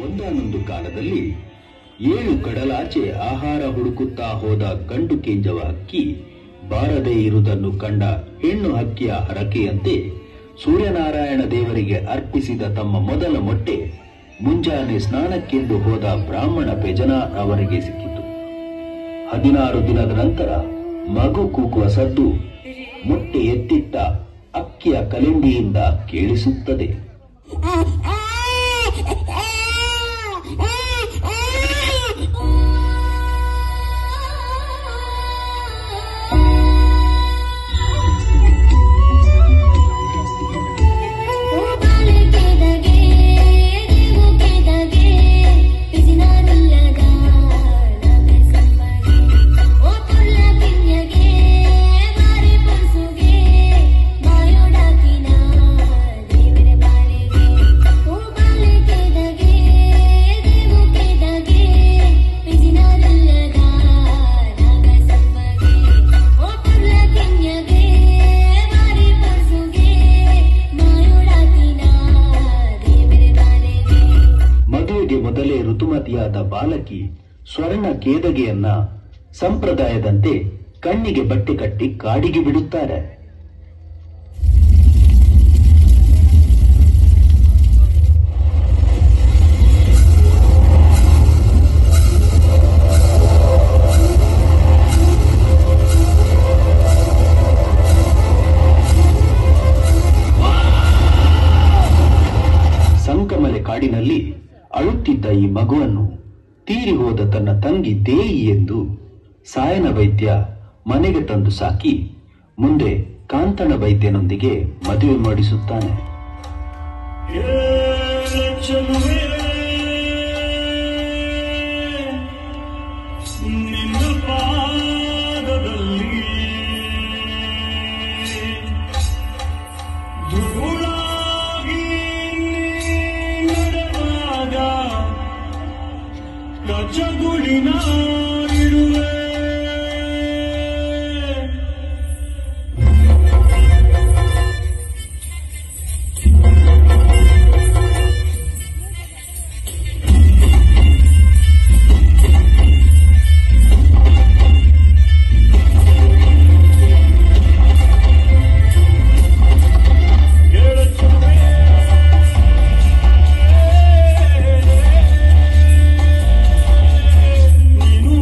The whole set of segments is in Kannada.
ಒಂದಾನೊಂದು ಕಾಲದಲ್ಲಿ 7 ಕಡಲಾಚೆ ಆಹಾರ ಹುಡುಕುತ್ತಾ ಹೋದ ಗಂಡು ಕೆಂಜವ ಹಕ್ಕಿ ಬಾರದೇ ಇರುವುದನ್ನು ಕಂಡ ಹೆಣ್ಣು ಹಕ್ಕಿಯ ಹರಕೆಯಂತೆ ಸೂರ್ಯನಾರಾಯಣ ದೇವರಿಗೆ ಅರ್ಪಿಸಿದ ತಮ್ಮ ಮೊದಲ ಮೊಟ್ಟೆ ಮುಂಜಾನೆ ಸ್ನಾನಕ್ಕೆಂದು ಹೋದ ಬ್ರಾಹ್ಮಣ ಪೆಜನ ಅವರಿಗೆ ಸಿಕ್ಕಿತು. 16 ದಿನದ ನಂತರ ಮಗು ಕೂಗುವ ಸದ್ದು ಮೊಟ್ಟೆ ಎತ್ತಿಟ್ಟ ಅಕ್ಕಿಯ ಕಲೆಂಡಿಯಿಂದ ಕೇಳಿಸುತ್ತದೆ. ಮೊದಲೇ ಋತುಮತಿಯಾದ ಬಾಲಕಿ ಸ್ವರ್ಣ ಕೇದಗೆಯನ್ನ ಸಂಪ್ರದಾಯದಂತೆ ಕಣ್ಣಿಗೆ ಬಟ್ಟೆ ಕಟ್ಟಿ ಕಾಡಿಗೆ ಬಿಡುತ್ತಾರೆ. ಸಂಕಮಲೆ ಕಾಡಿನಲ್ಲಿ ಅಳುತ್ತಿದ್ದ ಈ ಮಗುವನ್ನು ತೀರಿ ಹೋದ ತನ್ನ ತಂಗಿ ದೇಯಿ ಎಂದು ಸಾಯನ ವೈದ್ಯ ಮನೆಗೆ ತಂದು ಸಾಕಿ ಮುಂದೆ ಕಾಂತಣ ವೈದ್ಯನೊಂದಿಗೆ ಮದುವೆ ಮಾಡಿಸುತ್ತಾನೆ. ಜಗುಳಿನ ಇಡುವೆ ನೀನು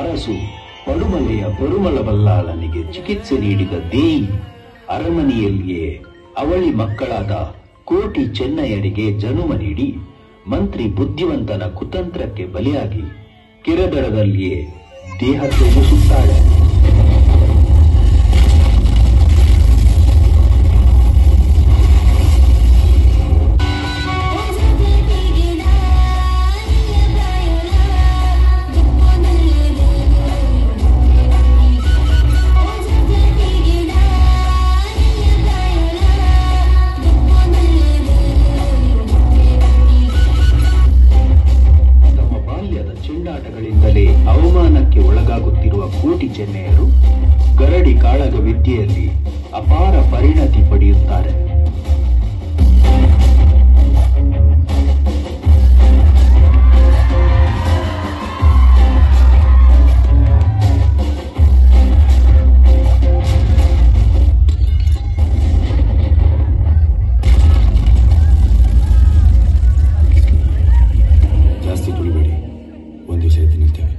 ಅರಸು ಪಡುಮಲೆಯ ಪೆರುಮಲ ಬಲ್ಲಾಳನಿಗೆ ಚಿಕಿತ್ಸೆ ನೀಡಿದ ದೇಯಿ ಅರಮನೆಯಲ್ಲಿಯೇ ಅವಳಿ ಮಕ್ಕಳಾದ ಕೋಟಿ ಚೆನ್ನಯ್ಯರಿಗೆ ಜನುಮ ನೀಡಿ ಮಂತ್ರಿ ಬುದ್ಧಿವಂತನ ಕುತಂತ್ರಕ್ಕೆ ಬಲಿಯಾಗಿ ಕಿರದರದಲ್ಲಿಯೇ ದೇಹ ತ್ಯಜಿಸುತ್ತಾಳೆ. ಚೆಂಡಾಟಗಳಿಂದಲೇ ಅವಮಾನಕ್ಕೆ ಒಳಗಾಗುತ್ತಿರುವ ಕೋಟಿ ಚೆನ್ನಯ್ಯರು ಗರಡಿ ಕಾಳಗ ವಿದ್ಯೆಯಲ್ಲಿ ಅಪಾರ ಪರಿಣತಿ ಪಡೆಯುತ್ತಾರೆ. ಜಾಸ್ತಿ ತುಳಿಬೇಡಿ, ಒಂದು ದಿವಸ ಎದ್ದು ನಿಲ್ತೇವೆ.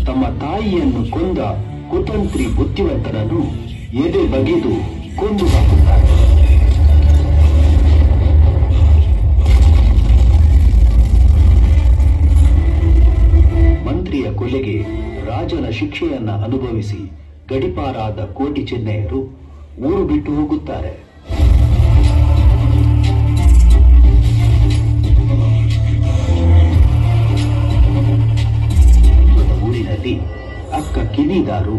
ತಮ್ಮ ತಾಯಿಯನ್ನು ಕೊಂದ ಕುತಂತ್ರಿ ಬುದ್ಧಿವಂತನನ್ನು ಎದೆ ಬಗೆದು ಕೊಂದು ಹಾಕುತ್ತಾರೆ. ಮಂತ್ರಿಯ ಕೊಲೆಗೆ ರಾಜನ ಶಿಕ್ಷೆಯನ್ನ ಅನುಭವಿಸಿ ಗಡಿಪಾರಾದ ಕೋಟಿ ಚೆನ್ನಯ್ಯರು ಊರು ಬಿಟ್ಟು ಹೋಗುತ್ತಾರೆ. ಊರಿನಲ್ಲಿ ಅಕ್ಕ ಕಿನಿದಾರು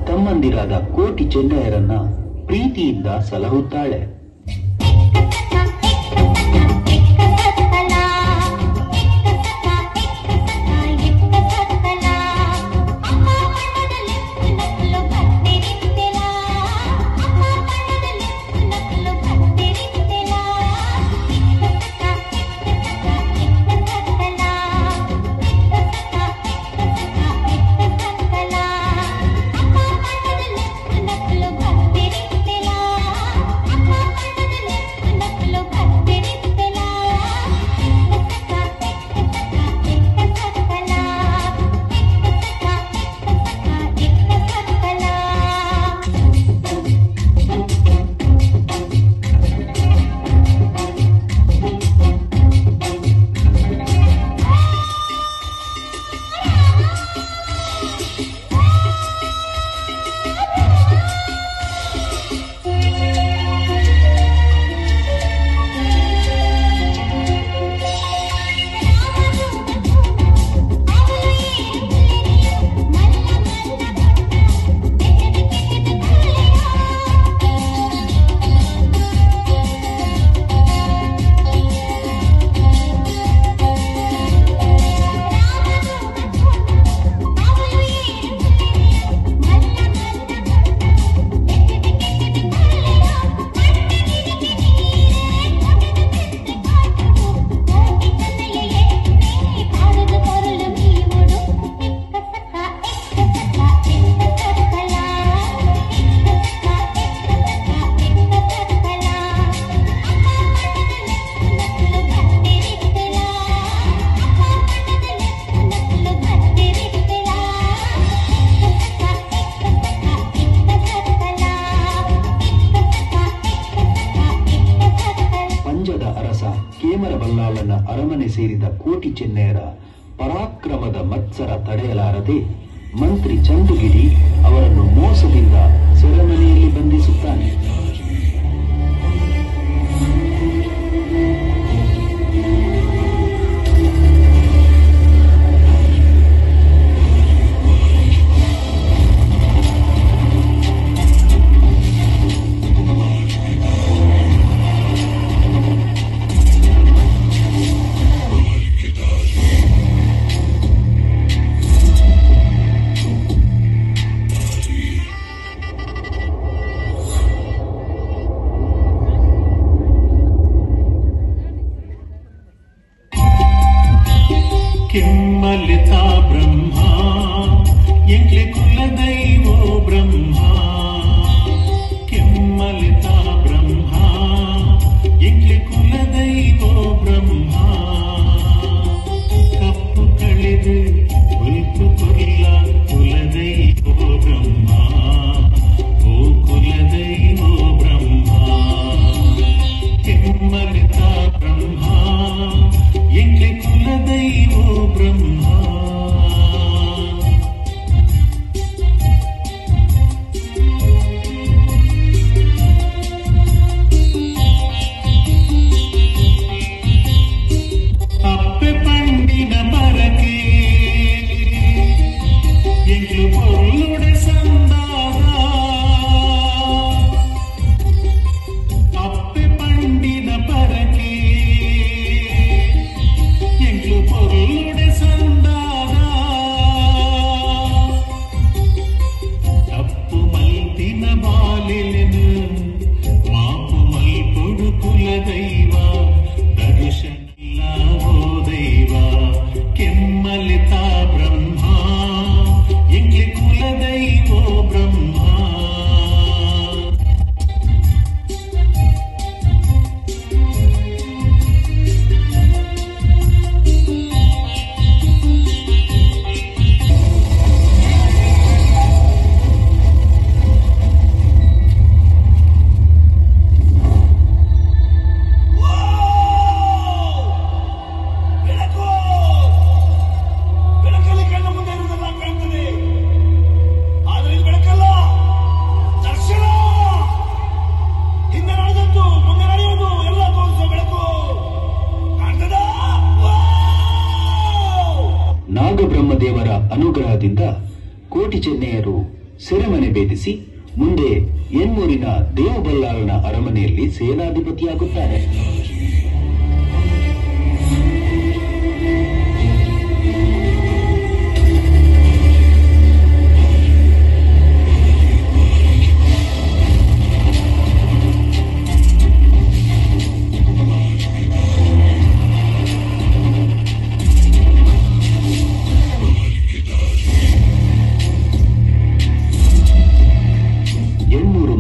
ತಮ್ಮಂದಿರಾದ ಕೋಟಿ ಚೆನ್ನಯ್ಯರನ್ನ ಪ್ರೀತಿಯಿಂದ ಸಲಹುತ್ತಾಳೆ. ಕೇಮರ ಬಲ್ಲಾಳನ ಅರಮನೆ ಸೇರಿದ ಕೋಟಿ ಚೆನ್ನಯ್ಯರ ಪರಾಕ್ರಮದ ಮತ್ಸರ ತಡೆಯಲಾರದೆ ಮಂತ್ರಿ ಚಂದುಗಿರಿ ಅವರನ್ನು ಮೋಸದಿಂದ ಸೆರೆಮನೆಯಲ್ಲಿ ಬಂಧಿಸುತ್ತಾನೆ. ಕೆಮ್ಮಲಿತಾ ಬ್ರಹ್ಮ ಎಂಕ್ಲೆ ಕುಲದೈವೋ ಬ್ರಹ್ಮ ಕೆಮ್ಮಲಿತಾ ಬ್ರಹ್ಮ ಎಂಕ್ಲೆ ಕುಲದೈವ ನಾಗಬ್ರಹ್ಮದೇವರ ಅನುಗ್ರಹದಿಂದ ಕೋಟಿ ಚೆನ್ನೆಯರು ಸೆರೆಮನೆ ಭೇದಿಸಿ ಮುಂದೆ ಎನ್ಮೂರಿನ ದೇವಬಲ್ಲಾಳನ ಅರಮನೆಯಲ್ಲಿ ಸೇನಾಧಿಪತಿಯಾಗುತ್ತಾರೆ.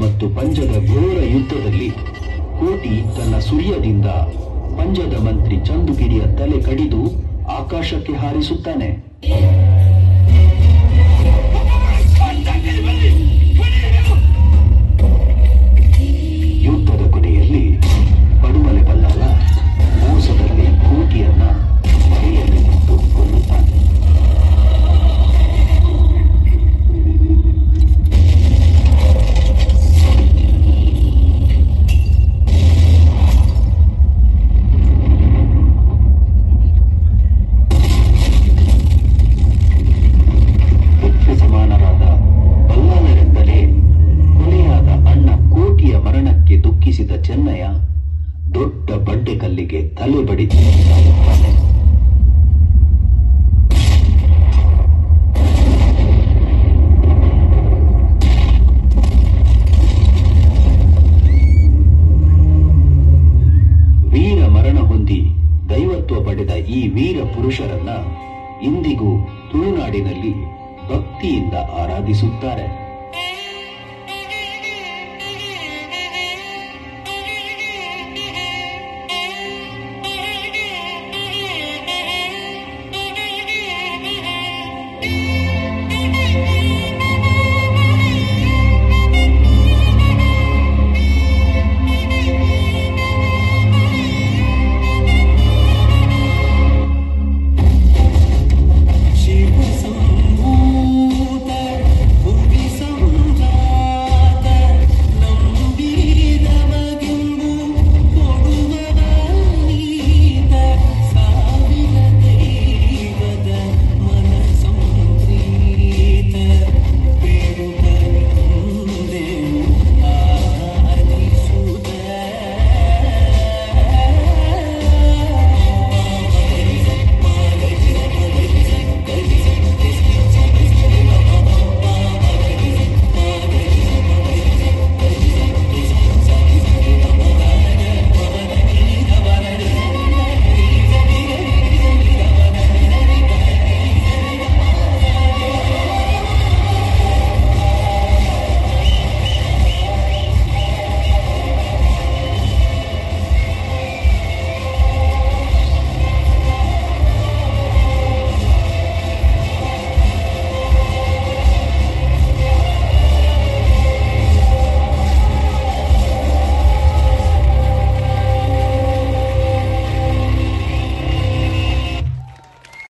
ಮತ್ತು ಪಂಜದ ಘೋರ ಯುದ್ಧದಲ್ಲಿ ಕೋಟಿ ತನ್ನ ಸುರ್ಯದಿಂದ ಪಂಜದ ಮಂತ್ರಿ ಚಂದುಗಿರಿಯ ತಲೆ ಕಡಿದು ಆಕಾಶಕ್ಕೆ ಹಾರಿಸುತ್ತಾನೆ. ಯುದ್ಧದ ಕೊನೆಯಲ್ಲಿ ಪಡುಮಲೆ ಬಲ್ಲಾಳ ಮೋಸದಲ್ಲಿ ಕೋಟಿಯನ್ನ ಮರೆಯಲ್ಲಿ ನಿಂತು ಕೊಲ್ಲುತ್ತಾನೆ. ಸಮಾನರಾದ ಬಲ್ಲಾಳರೆಂದರೆ ಕೊಲೆಯಾದ ಅಣ್ಣ ಕೋಟಿಯ ಮರಣಕ್ಕೆ ದುಃಖಿಸಿದ ಚೆನ್ನಯ್ಯ ದೊಡ್ಡ ಬಂಡೆಕಲ್ಲಿಗೆ ತಲೆ ಬಡಿದು ಸಾಯುತ್ತಾನೆ. ವೀರ ಮರಣ ಹೊಂದಿ ದೈವತ್ವ ಪಡೆದ ಈ ವೀರ ಪುರುಷರನ್ನ ಇಂದಿಗೂ ತುಳುನಾಡಿನಲ್ಲಿ ಭಕ್ತಿಯಿಂದ ಆರಾಧಿಸುತ್ತಾರೆ.